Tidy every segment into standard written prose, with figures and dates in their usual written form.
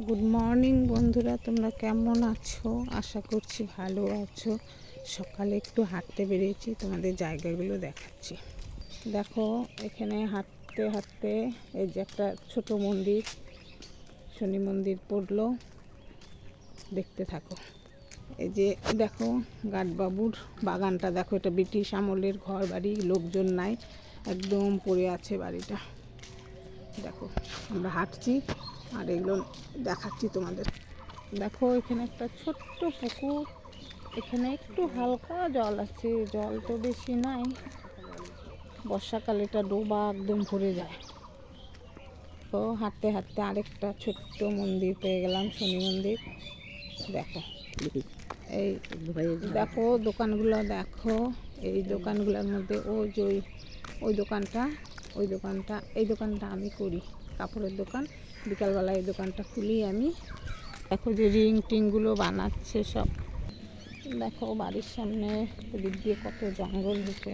Good morning বন্ধুরা, তোমরা কেমন আছো? আশা করছি ভালো আছো। সকালে একটু হাঁটতে বেরিয়েছি, তোমাদের জায়গাগুলো দেখাচ্ছি। দেখো, এখানে হাঁটতে হাঁটতে এই যে একটা ছোট মন্দির, শনি মন্দির পড়লো, দেখতে থাকো। এই যে দেখো গাডবাবুর বাগানটা দেখো, এটা ব্রিটিশ আমলের ঘর বাড়ি, লোকজন নাই, একদম পড়ে আছে বাড়িটা। দেখো আমরা হাঁটছি আর এগুলো দেখাচ্ছি তোমাদের। দেখো এখানে একটা ছোট্ট পুকুর, এখানে একটু হালকা জল আছে, জল তো বেশি নাই। বর্ষাকালে এটা ডোবা একদম ভরে যায়। তো হাঁটতে হাঁটতে আরেকটা ছোট্ট মন্দির পেয়ে গেলাম, শনি মন্দির। দেখো এই দেখো দোকানগুলো দেখো, এই দোকানগুলোর মধ্যে ওই দোকানটা এই দোকানটা আমি করি, কাপড়ের দোকান। বিকালবেলা এই দোকানটা খুলি আমি। দেখো যে রিং টিংগুলো বানাচ্ছে সব। দেখো বাড়ির সামনে এদিক দিয়ে কত জঙ্গল দিচ্ছে।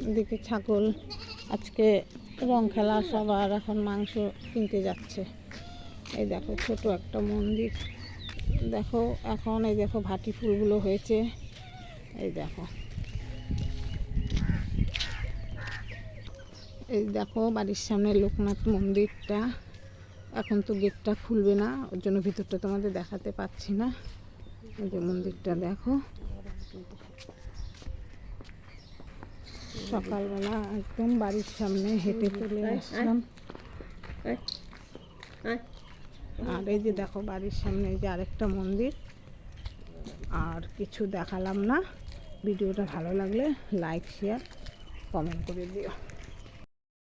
এদিকে ছাগল, আজকে রং খেলা সবার, এখন মাংস কিনতে যাচ্ছে। এই দেখো ছোট একটা মন্দির। দেখো এখন এই দেখো ভাটি ফুলগুলো হয়েছে। এই দেখো, এই দেখো বাড়ির সামনে লোকনাথ মন্দিরটা। এখন তো গেটটা খুলবে না, ওর জন্য ভিতরটা তোমাদের দেখাতে পাচ্ছি না। এই যে মন্দিরটা দেখো, সকালবেলা একদম বাড়ির সামনে হেঁটে চলে আসলাম। আর এই যে দেখো বাড়ির সামনে এই যে আরেকটা মন্দির। আর কিছু দেখালাম না। ভিডিওটা ভালো লাগলে লাইক শেয়ার কমেন্ট করে দিও।